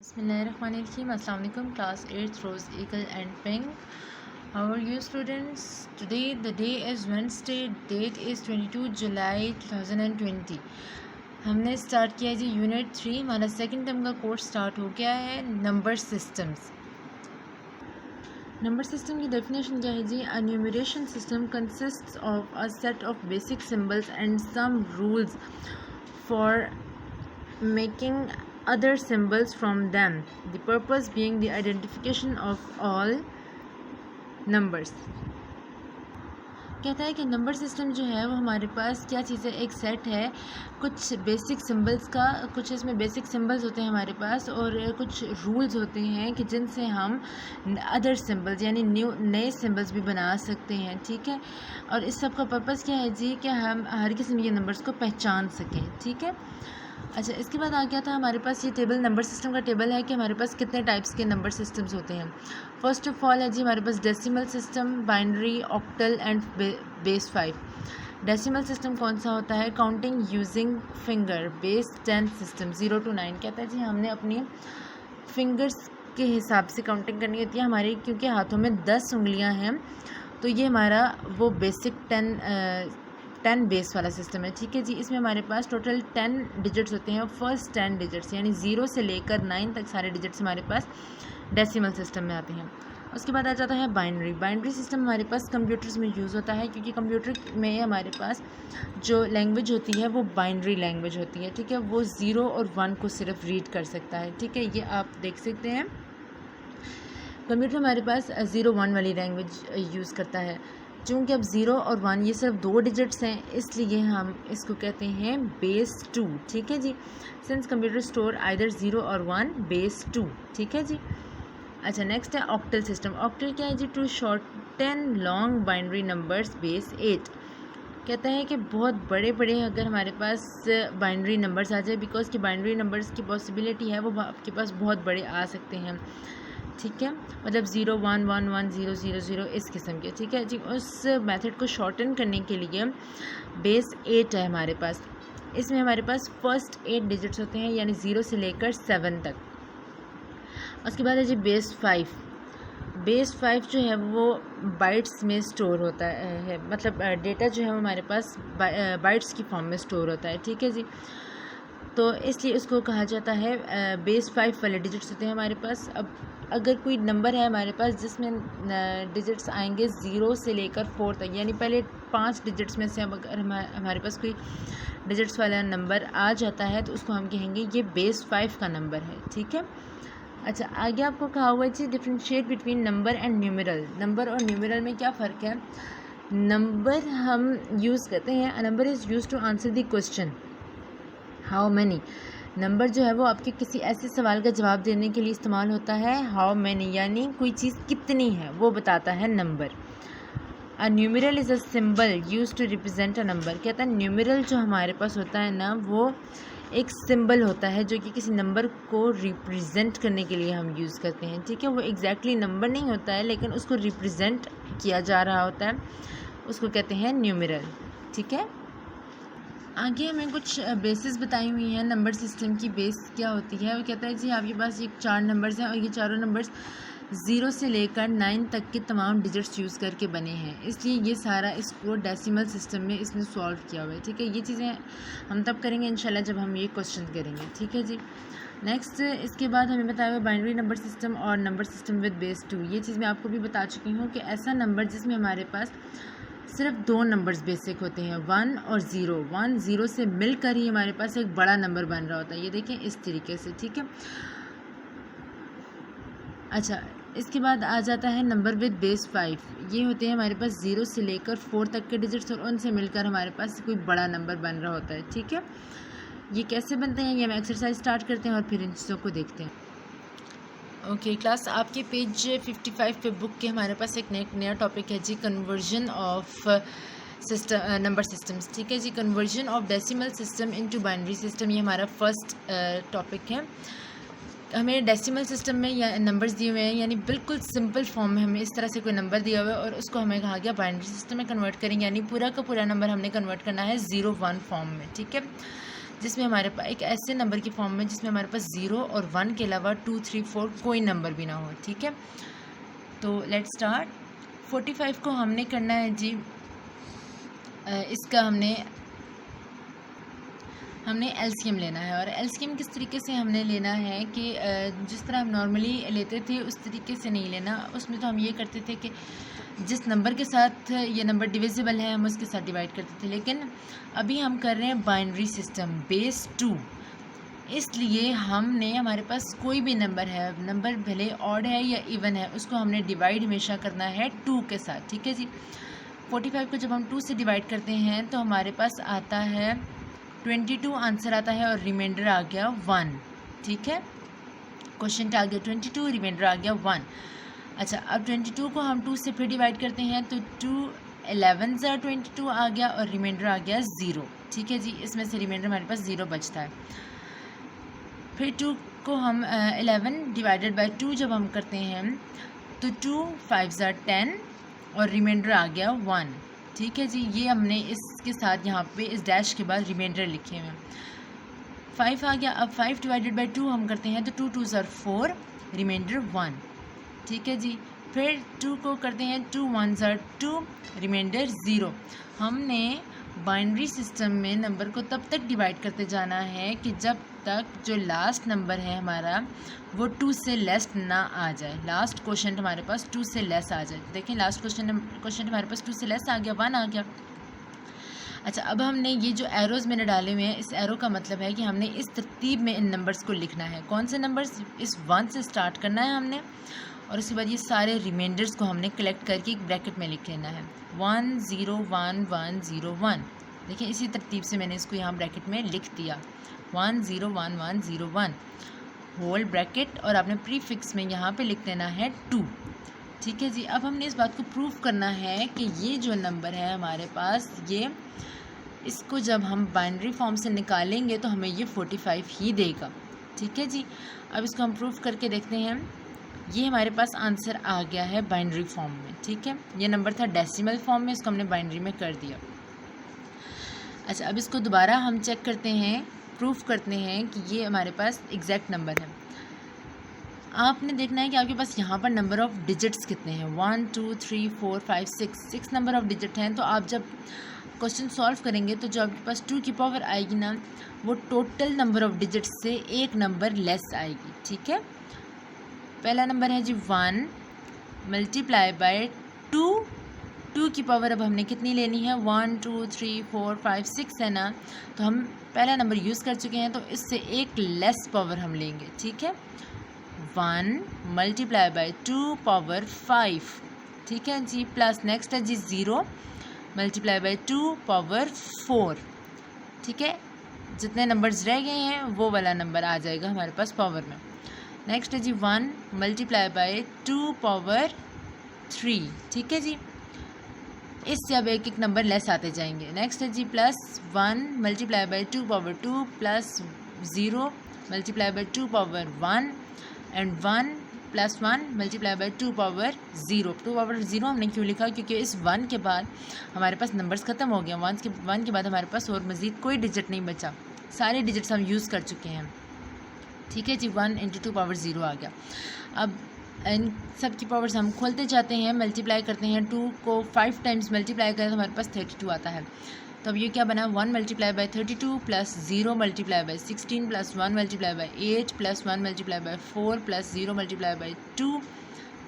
Bismillahirrahmanirrahim. Assalamu alaikum. Class 8th Rose Eagle and Pink. How are you students? Today the day is Wednesday. Date is 22 July 2020. हमने start किया जी unit 3. हमारा second term का course start हो गया है. Number systems. Number system की definition क्या है जी? A numeration system consists of a set of basic symbols and some rules for making other symbols from them, the purpose being the identification of all numbers. कहता है कि number system जो है वो हमारे पास क्या चीज़ है, एक सेट है कुछ बेसिक सिंबल्स का. कुछ इसमें बेसिक सिंबल्स होते हैं हमारे पास और कुछ रूल्स होते हैं कि जिनसे हम अदर सिंबल्स यानी नए सिंबल्स भी बना सकते हैं. ठीक है, और इस सब का पर्पज़ क्या है जी कि हम हर किस्म के नंबर्स को पहचान सकें. ठीक है. अच्छा, इसके बाद आ गया था हमारे पास ये टेबल, नंबर सिस्टम का टेबल है कि हमारे पास कितने टाइप्स के नंबर सिस्टम्स होते हैं. फर्स्ट ऑफ ऑल है जी हमारे पास decimal system, binary, octal and base 5. Decimal system कौन सा होता है? Counting using finger. Base 10 system 0 to 9. कहता है जी हमने अपनी फिंगर्स के हिसाब से काउंटिंग करनी होती है हमारी, क्योंकि हाथों में 10 उंगलियां हैं, तो ये हमारा वो बेसिक 10 बेस वाला सिस्टम है. ठीक है जी. इसमें हमारे पास टोटल 10 डिजिट्स होते हैं. फर्स्ट 10 डिजिट्स यानी 0 से लेकर 9 तक सारे डिजिट्स हमारे पास डेसिमल सिस्टम में आते हैं. उसके बाद आ जाता है बाइनरी. बाइनरी सिस्टम हमारे पास कंप्यूटर्स में यूज़ होता है, क्योंकि कंप्यूटर में हमारे पास जो लैंग्वेज होती है वो बाइनरी लैंग्वेज होती है. ठीक है, वो 0 और 1 को सिर्फ रीड कर सकता है. ठीक है, ये आप देख सकते हैं. कंप्यूटर हमारे पास 0-1 वाली लैंग्वेज यूज़ करता है. चूँकि अब 0 और 1 ये सिर्फ 2 डिजिट्स हैं, इसलिए हम इसको कहते हैं बेस 2. ठीक है जी. सिंस कंप्यूटर स्टोर आइदर 0 और 1, बेस 2. ठीक है जी. अच्छा, नेक्स्ट है ऑक्टल सिस्टम. ऑक्टल क्या है जी? To shorten long binary numbers, base 8. कहता है कि बहुत बड़े बड़े अगर हमारे पास बाइनरी नंबर्स आ जाए, बिकॉज कि बाइनरी नंबर्स की पॉसिबिलिटी है वो आपके पास बहुत बड़े आ सकते हैं. ठीक है, मतलब 0 1 1 1 0 0 0 इस किस्म के. ठीक है जी. उस मेथड को शॉर्टन करने के लिए बेस 8 है हमारे पास. इसमें हमारे पास फर्स्ट 8 डिजिट्स होते हैं, यानी 0 से लेकर 7 तक. उसके बाद है जी बेस 5. बेस 5 जो है वो बाइट्स में स्टोर होता है, मतलब डेटा जो है वो हमारे पास बाइट्स की फॉर्म में स्टोर होता है. ठीक है जी. तो इसलिए उसको कहा जाता है बेस 5 वाले डिजिट्स होते हैं हमारे पास. अब अगर कोई नंबर है हमारे पास जिसमें डिजिट्स आएंगे 0 से लेकर 4 तक, यानी पहले 5 डिजिट्स में से अब अगर हमारे पास कोई डिजिट्स वाला नंबर आ जाता है तो उसको हम कहेंगे ये बेस 5 का नंबर है. ठीक है. अच्छा, आगे आपको कहा हुआ है differentiate between number and numeral. Number और न्यूमेरल में क्या फ़र्क है? नंबर हम यूज़ करते हैं, a number is used to answer the question how many. Number जो है वो आपके किसी ऐसे सवाल का जवाब देने के लिए इस्तेमाल होता है. हाउ मैनी यानी कोई चीज़ कितनी है वो बताता है number. A numeral is a symbol used to represent a number. कहता है न्यूमेरल जो हमारे पास होता है ना, वो एक सिंबल होता है जो कि किसी नंबर को रिप्रेजेंट करने के लिए हम यूज़ करते हैं. ठीक है, वो एग्जैक्टली नंबर नहीं होता है, लेकिन उसको रिप्रेजेंट किया जा रहा होता है, उसको कहते हैं न्यूमेरल. ठीक है. आगे हमें कुछ बेसिस बताई हुई हैं नंबर सिस्टम की. बेस क्या होती है? वो कहता है जी आपके पास ये 4 नंबर्स हैं और ये चारों नंबर्स 0 से लेकर 9 तक के तमाम डिजिट्स यूज़ करके बने हैं, इसलिए ये सारा इसको डेसिमल सिस्टम में इसमें सॉल्व किया हुआ है. ठीक है, ये चीज़ें हम तब करेंगे इंशाल्लाह जब हम ये क्वेश्चन करेंगे. ठीक है जी. नेक्स्ट इसके बाद हमें बताया हुआ बाइनरी नंबर सिस्टम और नंबर सिस्टम विद बेस 2. ये चीज़ मैं आपको भी बता चुकी हूँ कि ऐसा नंबर जिसमें हमारे पास सिर्फ 2 नंबर्स बेसिक होते हैं, 1 और 0. 1 0 से मिलकर ही हमारे पास एक बड़ा नंबर बन रहा होता है. ये देखें इस तरीके से. ठीक है. अच्छा, इसके बाद आ जाता है नंबर विद बेस 5. ये होते हैं हमारे पास 0 से लेकर 4 तक के डिजिट्स और उनसे मिलकर हमारे पास कोई बड़ा नंबर बन रहा होता है. ठीक है. ये कैसे बनते हैं ये हम एक्सरसाइज स्टार्ट करते हैं और फिर इन चीज़ों को देखते हैं. ओके क्लास, आपके पेज 55 पे बुक के हमारे पास एक नया टॉपिक है जी, conversion of system number systems. ठीक है जी. Conversion of decimal system into binary system, ये हमारा फर्स्ट टॉपिक है. हमें डेसिमल सिस्टम में या नंबर्स दिए हुए हैं, यानी बिल्कुल सिंपल फॉर्म में हमें इस तरह से कोई नंबर दिया हुआ है और उसको हमें कहा गया बाइनरी सिस्टम में कन्वर्ट करेंगे, यानी पूरा का पूरा नंबर हमने कन्वर्ट करना है 0 1 फॉर्म में. ठीक है. जिसमें हमारे पास एक ऐसे नंबर की फॉर्म में जिसमें हमारे पास 0 और 1 के अलावा 2, 3, 4 कोई नंबर भी ना हो, ठीक है। तो लेट्स स्टार्ट। 45 को हमने करना है जी, इसका हमने एलसीएम लेना है। और एलसीएम किस तरीके से हमने लेना है कि जिस तरह हम नॉर्मली लेते थे उस तरीके से नहीं लेना। उसमें तो हम ये करते थे कि जिस नंबर के साथ ये नंबर डिविजिबल है हम उसके साथ डिवाइड करते थे, लेकिन अभी हम कर रहे हैं बाइनरी सिस्टम बेस 2। इसलिए हमने हमारे पास कोई भी नंबर है, नंबर भले ऑड है या इवन है, उसको हमने डिवाइड हमेशा करना है 2 के साथ, ठीक है जी। 45 को जब हम 2 से डिवाइड करते हैं तो हमारे पास आता है 22 आंसर आता है और रिमाइंडर आ गया 1, ठीक है। क्वेश्चन आ गया 22, रिमाइंडर आ गया 1। अच्छा, अब 22 को हम 2 से फिर डिवाइड करते हैं तो 2 11 ज़ा 22 आ गया और रिमाइंडर आ गया 0, ठीक है जी। इसमें से रिमाइंडर हमारे पास 0 बचता है। फिर 2 को हम 11 डिवाइडेड बाय 2 जब हम करते हैं तो 2 5 ज़ा 10 और रिमाइंडर आ गया 1, ठीक है जी। ये हमने इसके साथ यहाँ पे इस डैश के बाद रिमाइंडर लिखे हुए हैं। 5 आ गया। अब 5 डिवाइडेड बाय 2 हम करते हैं तो 2 2 ज़ा 4, रिमाइंडर 1, ठीक है जी। फिर 2 को करते हैं 2 1 ज़ा 2, रिमाइंडर 0। हमने बाइनरी सिस्टम में नंबर को तब तक डिवाइड करते जाना है कि जब तक जो लास्ट नंबर है हमारा वो 2 से लेस ना आ जाए। लास्ट क्वेश्चन हमारे पास 2 से लेस आ जाए। देखिए लास्ट क्वेश्चन हमारे पास 2 से लेस आ गया, 1 आ गया। अच्छा, अब हमने ये जो एरोज़ मैंने डाले हुए हैं, इस एरो का मतलब है कि हमने इस तरतीब में इन नंबर्स को लिखना है। कौन से नंबर्स? इस 1 से स्टार्ट करना है हमने और उसके बाद ये सारे रिमाइंडर्स को हमने कलेक्ट करके एक ब्रैकेट में लिख लेना है। 1 0 1 1 0 1। देखिए इसी तरतीब से मैंने इसको यहाँ ब्रैकेट में लिख दिया। 1 0 1 1 0 1 होल ब्रैकेट और आपने प्रीफिक्स में यहाँ पे लिख देना है 2, ठीक है जी। अब हमने इस बात को प्रूव करना है कि ये जो नंबर है हमारे पास, ये इसको जब हम बाइनरी फॉर्म से निकालेंगे तो हमें ये 45 ही देगा, ठीक है जी। अब इसको हम प्रूव करके देखते हैं। ये हमारे पास आंसर आ गया है बाइनरी फॉर्म में, ठीक है। ये नंबर था डेसिमल फॉर्म में, इसको हमने बाइनरी में कर दिया। अच्छा, अब इसको दोबारा हम चेक करते हैं, प्रूफ करते हैं कि ये हमारे पास एग्जैक्ट नंबर है। आपने देखना है कि आपके पास यहाँ पर नंबर ऑफ़ डिजिट्स कितने हैं। 1 2 3 4 5 6 नंबर ऑफ़ डिजिट हैं। तो आप जब क्वेश्चन सॉल्व करेंगे तो जो आपके पास 2 की पावर आएगी ना, वो टोटल नंबर ऑफ़ डिजिट्स से एक नंबर लेस आएगी, ठीक है। पहला नंबर है जी 1 मल्टीप्लाई बाय 2। 2 की पावर अब हमने कितनी लेनी है? 1 2 3 4 5 6 है ना, तो हम पहला नंबर यूज़ कर चुके हैं तो इससे एक लेस पावर हम लेंगे, ठीक है। 1 मल्टीप्लाई बाय 2 पावर 5, ठीक है जी। प्लस नेक्स्ट है जी 0 मल्टीप्लाई बाय 2 पावर 4, ठीक है। जितने नंबर्स रह गए हैं वो वाला नंबर आ जाएगा हमारे पास पावर में। नेक्स्ट है जी 1 मल्टीप्लाई बाय 2 पावर 3, ठीक है जी। इससे अब एक एक नंबर लेस आते जाएंगे। नेक्स्ट है जी plus 1 multiply by 2 power 2 plus 0 multiply by 2 power 1 and 1 plus 1 multiply by 2 power 0। 2 power 0 हमने क्यों लिखा? क्योंकि इस 1 के बाद हमारे पास नंबर्स ख़त्म हो गए। 1 के बाद हमारे पास और मज़ीद कोई डिजिट नहीं बचा, सारे डिजिट्स हम यूज़ कर चुके हैं, ठीक है जी। 1 × 2 पावर 0 आ गया। अब इन सब की पावर्स हम खोलते जाते हैं, मल्टीप्लाई करते हैं। 2 को 5 टाइम्स मल्टीप्लाई करें तो हमारे पास 32 आता है। तो अब ये क्या बना? 1 multiply bye 32 plus 0 multiply by 16 plus 1 multiply by 8 plus 1 multiply by 4 plus 0 multiply by 2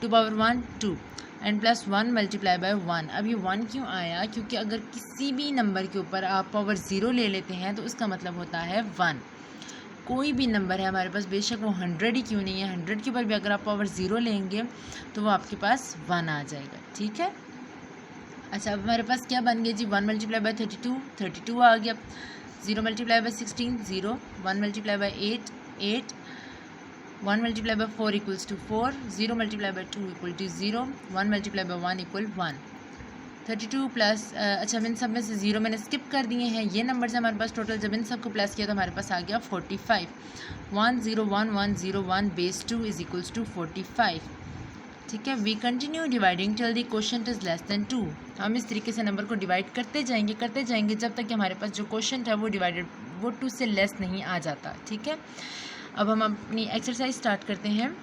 power 1 2 and plus 1 multiply by 1। अब ये 1 क्यों आया? क्योंकि अगर किसी भी नंबर के ऊपर आप पावर 0 ले लेते हैं तो उसका मतलब होता है 1। कोई भी नंबर है हमारे पास, बेशक वो 100 ही क्यों नहीं है, 100 के ऊपर भी अगर आप पावर 0 लेंगे तो वो आपके पास 1 आ जाएगा, ठीक है। अच्छा, अब हमारे पास क्या बन गया जी? 1 मल्टीप्लाई बाय 32 आ गया। 0 multiply by 16 0, 1 multiply by 8 8, 1 multiply by 4 equals to 4, 0 multiply by 2 equal to 0, 1 multiply by 1 equal 1। 32 plus अच्छा, इन सब में से 0 मैंने स्किप कर दिए हैं। ये नंबर से हमारे पास टोटल जब इन सब को प्लस किया तो हमारे पास आ गया 45। 1 0 1 1 0 1 बेस 2 इज इक्वल्स टू 45, ठीक है। We continue dividing till the quotient is less than 2। हम इस तरीके से नंबर को डिवाइड करते जाएंगे जब तक कि हमारे पास जो क्वोशंट है वो वो 2 से लेस नहीं आ जाता। ठीक है, अब हम अपनी एक्सरसाइज स्टार्ट करते हैं।